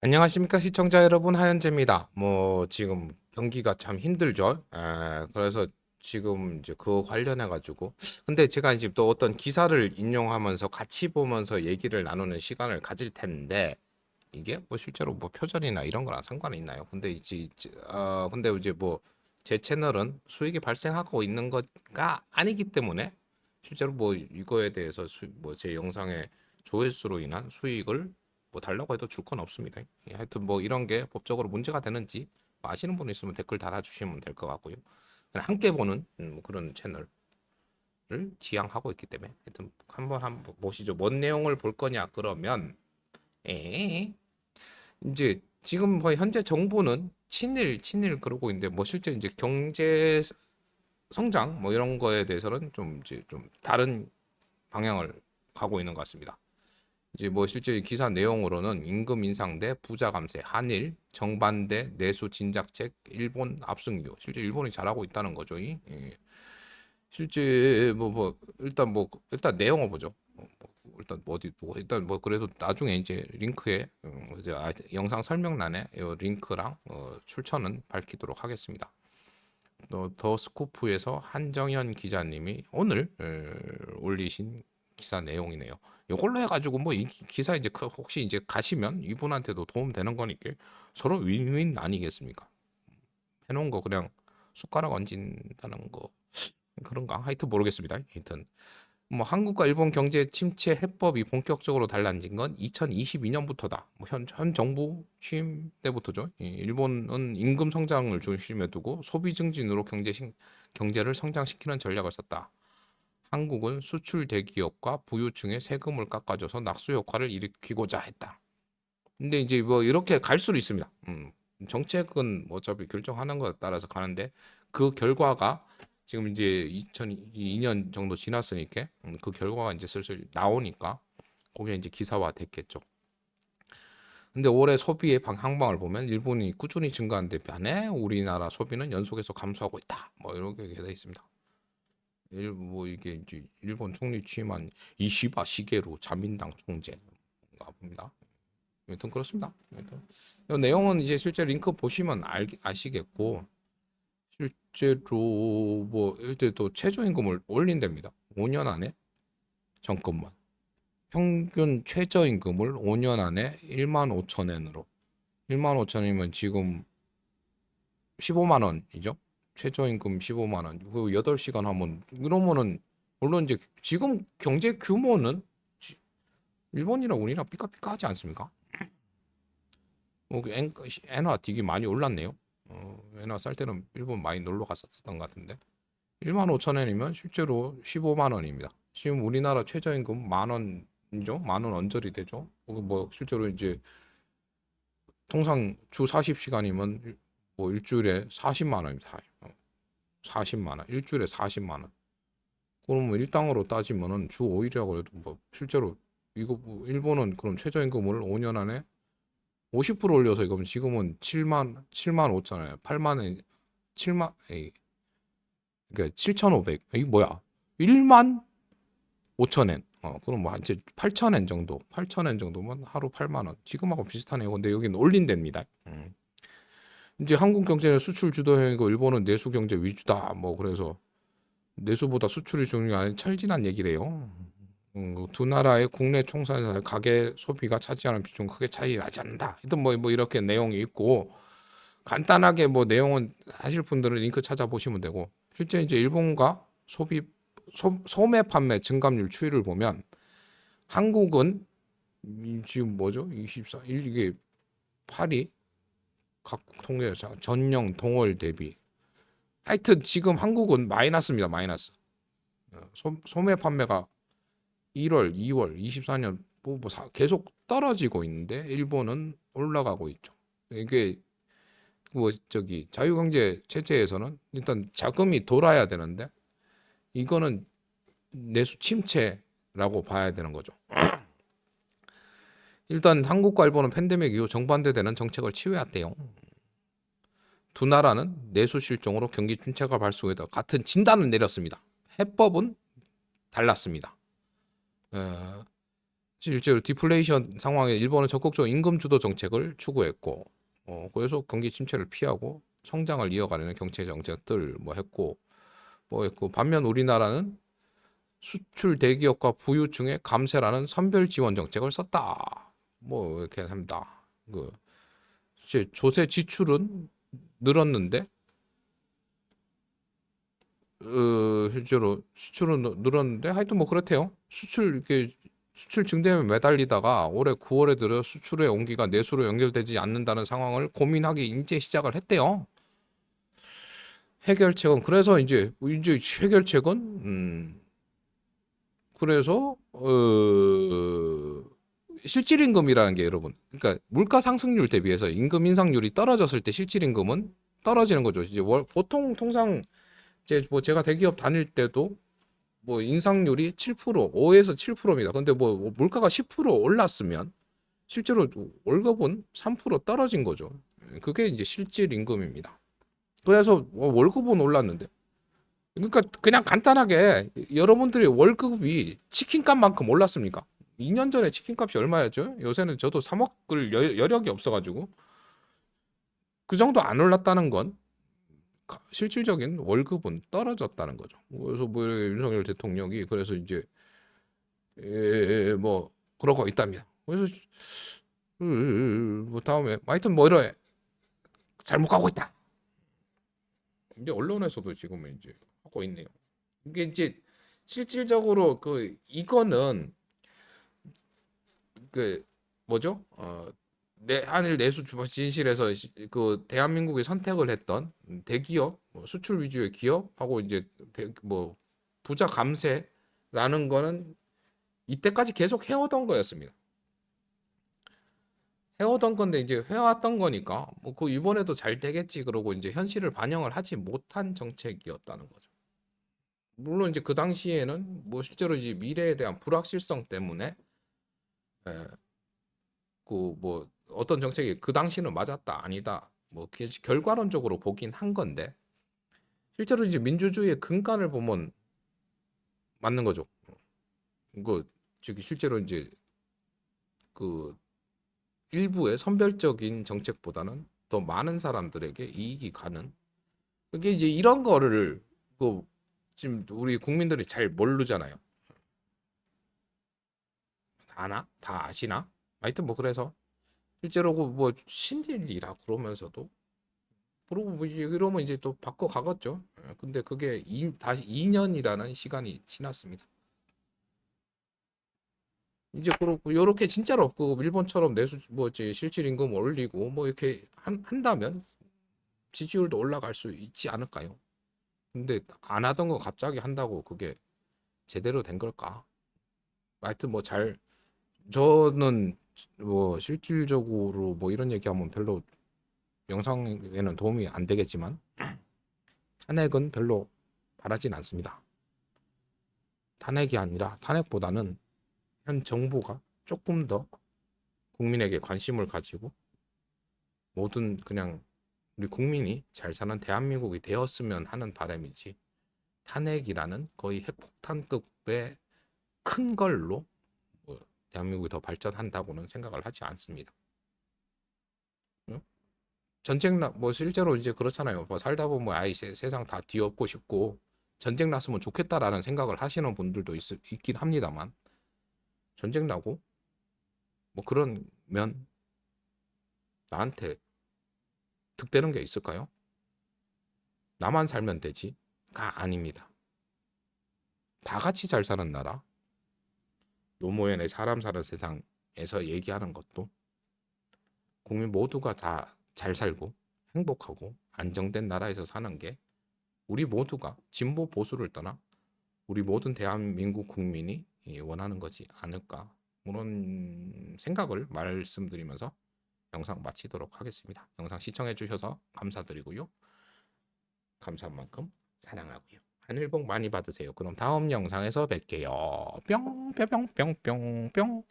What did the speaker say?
안녕하십니까 시청자 여러분, 하현재입니다. 지금 경기가 참 힘들죠. 그래서 지금 이제 그 관련해 가지고, 근데 제가 이제 또 어떤 기사를 인용하면서 같이 보면서 얘기를 나누는 시간을 가질 텐데, 이게 뭐 실제로 뭐 표절이나 이런 거랑 상관이 있나요? 근데 이제 뭐 제 채널은 수익이 발생하고 있는 거가 아니기 때문에 실제로 뭐 이거에 대해서 뭐 제 영상의 조회수로 인한 수익을 뭐 달라고 해도 줄 건 없습니다. 하여튼 뭐 이런 게 법적으로 문제가 되는지 뭐 아시는 분 있으면 댓글 달아주시면 될 것 같고요. 그냥 함께 보는 뭐 그런 채널을 지향하고 있기 때문에 하여튼 한번 보시죠. 뭔 내용을 볼 거냐 그러면, 에 이제 지금 뭐 현재 정부는 친일 그러고 있는데, 뭐 실제 이제 경제 성장 뭐 이런 거에 대해서는 좀 이제 좀 다른 방향을 가고 있는 것 같습니다. 이제 뭐 실제 기사 내용으로는 임금 인상 대 부자 감세, 한일 정반대 내수 진작책, 일본 압승 이유. 실제 일본이 잘하고 있다는 거죠. 실제 일단 내용을 보죠. 일단 뭐 어디 뭐 일단 뭐 그래도 나중에 이제 링크에 이제 영상 설명란에 이 링크랑 출처는 밝히도록 하겠습니다. 더 스코프에서 한정현 기자님이 오늘 올리신 기사 내용이네요. 이걸로 해가지고 뭐 이 기사 이제 혹시 이제 가시면 이분한테도 도움 되는 거니까 서로 윈윈 아니겠습니까? 해놓은 거 그냥 숟가락 얹는다는 거 그런가? 하여튼 모르겠습니다. 하여튼 뭐 한국과 일본 경제 침체 해법이 본격적으로 달라진 건 2022년부터다. 뭐 현 정부 취임 때부터죠. 일본은 임금 성장을 중심에 두고 소비 증진으로 경제를 성장시키는 전략을 썼다. 한국은 수출 대기업과 부유층의 세금을 깎아줘서 낙수 효과를 일으키고자 했다. 근데 이제 뭐 이렇게 갈 수도 있습니다. 정책은 뭐 어차피 결정하는 거에 따라서 가는데, 그 결과가 지금 이제 2002년 정도 지났으니까 그 결과가 이제 슬슬 나오니까 그게 이제 기사화 됐겠죠. 근데 올해 소비의 향방을 보면 일본이 꾸준히 증가한 데 반해 우리나라 소비는 연속해서 감소하고 있다. 뭐 이렇게 돼 있습니다. 뭐 이게 이제 일본 총리 취임한 이시바 시게루 자민당 총재가 봅니다. 여튼 그렇습니다. 여튼 이 내용은 이제 실제 링크 보시면 아시겠고, 실제로 뭐 이때 또 최저임금을 올린답니다. 5년 안에. 잠깐만, 평균 최저임금을 5년 안에 1만 5천 엔으로. 1만 5천 원이면 지금 15만 원이죠. 최저임금 15만 원. 그 8시간 하면 그러면은, 물론 이제 지금 경제 규모는 일본이랑 우리랑 삐까삐까하지 않습니까? 엔화 되게 많이 올랐네요. 엔화 쌀 때는 일본 많이 놀러 갔었던 것 같은데, 1만 5천 원이면 실제로 15만 원입니다. 지금 우리나라 최저임금 만 원이죠. 만 원 언저리 되죠. 뭐 실제로 이제 통상 주 40시간이면 뭐 일주일에 40만 원입니다. 40만 원. 일주일에 40만 원. 그러면 일당으로 따지면은 주 5일이라고 해도 뭐 실제로 이거 뭐 일본은 그럼 최저임금을 5년 안에 50% 올려서 이거면 지금은 7만 5천에 8만에 7만 에이 그러니까 7,500. 이 뭐야? 1만 5천 엔. 그럼 뭐 이제 8천 엔 정도. 8천 엔 정도면 하루 8만 원. 지금하고 비슷하네요. 근데 여기는 올린답니다. 이제 한국 경제는 수출 주도형이고 일본은 내수 경제 위주다. 뭐 그래서 내수보다 수출이 중요한 철진한 얘기래요. 두 나라의 국내 총산에서 가계 소비가 차지하는 비중 크게 차이 나지 않는다. 하여튼 뭐 이렇게 내용이 있고, 간단하게 뭐 내용은 하실 분들은 링크 찾아보시면 되고, 실제 이제 일본과 소매 판매 증감률 추이를 보면 한국은 지금 뭐죠? 24일 이게 8이 각 통계 전년 동월 대비, 하여튼 지금 한국은 마이너스입니다. 마이너스. 소매 판매가 1월, 2월 24년 계속 떨어지고 있는데 일본은 올라가고 있죠. 이게 뭐 저기 자유경제 체제에서는 일단 자금이 돌아야 되는데, 이거는 내수 침체라고 봐야 되는 거죠. 일단 한국과 일본은 팬데믹 이후 정반대되는 정책을 취해왔대요. 두 나라는 내수 실종으로 경기 침체가 발생했다. 같은 진단을 내렸습니다. 해법은 달랐습니다. 어, 실제로 디플레이션 상황에 일본은 적극적으로 임금 주도 정책을 추구했고, 그래서 경기 침체를 피하고 성장을 이어가려는 경제 정책들 했고 반면 우리나라는 수출 대기업과 부유층의 감세라는 선별 지원 정책을 썼다. 이렇게 합니다. 이제 조세 지출은 늘었는데 실제로 수출은 늘었는데 하여튼 그렇대요. 수출 증대에 매달리다가 올해 9월에 들어 수출의 온기가 내수로 연결되지 않는다는 상황을 고민하기 이제 시작을 했대요. 해결책은 그래서 이제 해결책은 그래서 실질임금이라는 게 여러분, 그러니까 물가 상승률 대비해서 임금 인상률이 떨어졌을 때 실질임금은 떨어지는 거죠. 이제 보통 통상 이제 제가 대기업 다닐 때도 인상률이 7%, 5에서 7%입니다. 근데 물가가 10% 올랐으면 실제로 월급은 3% 떨어진 거죠. 그게 이제 실질 임금입니다. 그래서 월급은 올랐는데, 그러니까 그냥 간단하게 여러분들이 월급이 치킨값만큼 올랐습니까? 2년 전에 치킨값이 얼마였죠? 요새는 저도 사 먹을 여력이 없어가지고 그 정도 안 올랐다는 건 실질적인 월급은 떨어졌다는 거죠. 그래서 윤석열 대통령이 그래서 이제 그러고 있답니다. 그래서 다음에 하여튼 이래 잘못 가고 있다. 이제 언론에서도 지금 이제 하고 있네요. 이게 이제 실질적으로 이거는 뭐죠? 한일 내수 진실에서 대한민국이 선택을 했던 대기업, 수출 위주의 기업하고 이제 부자 감세라는 거는 이때까지 계속 해오던 거였습니다. 해오던 건데 이제 해왔던 거니까 이번에도 잘 되겠지 그러고 이제 현실을 반영을 하지 못한 정책이었다는 거죠. 물론 이제 그 당시에는 실제로 이제 미래에 대한 불확실성 때문에 에, 어떤 정책이 그 당시는 맞았다 아니다 결과론적으로 보긴 한 건데 실제로 이제 민주주의의 근간을 보면 맞는 거죠. 실제로 이제 그 일부의 선별적인 정책보다는 더 많은 사람들에게 이익이 가는 그게 이제 이런 거를 지금 우리 국민들이 잘 모르잖아요. 아나? 다 아시나? 하여튼 그래서 실제로 신일이라 그러면서도 그러고 이러면 이제 또 바꿔 가겠죠. 근데 그게 다시 2년이라는 시간이 지났습니다. 이제 그렇고 요렇게 진짜로 없고 일본처럼 내수 실질 임금 올리고 이렇게 한다면 지지율도 올라갈 수 있지 않을까요? 근데 안 하던 거 갑자기 한다고 그게 제대로 된 걸까? 하여튼 저는 실질적으로 이런 얘기하면 별로 영상에는 도움이 안 되겠지만 탄핵은 별로 바라진 않습니다. 탄핵이 아니라 탄핵보다는 현 정부가 조금 더 국민에게 관심을 가지고 모든 그냥 우리 국민이 잘 사는 대한민국이 되었으면 하는 바람이지 탄핵이라는 거의 핵폭탄급의 큰 걸로 대한민국이 더 발전한다고는 생각을 하지 않습니다. 전쟁 실제로 이제 그렇잖아요. 살다 보면 아이 세상 다 뒤엎고 싶고 전쟁 났으면 좋겠다라는 생각을 하시는 분들도 있긴 합니다만 전쟁 나고 그러면 나한테 득되는 게 있을까요? 나만 살면 되지가 아닙니다. 다 같이 잘 사는 나라, 노무현의 사람 사는 세상에서 얘기하는 것도 국민 모두가 다 잘 살고 행복하고 안정된 나라에서 사는 게 우리 모두가 진보 보수를 떠나 우리 모든 대한민국 국민이 원하는 거지 않을까 그런 생각을 말씀드리면서 영상 마치도록 하겠습니다. 영상 시청해 주셔서 감사드리고요. 감사한 만큼 사랑하고요. 하늘 복 많이 받으세요. 그럼 다음 영상에서 뵐게요. 뿅 뿅뿅뿅뿅뿅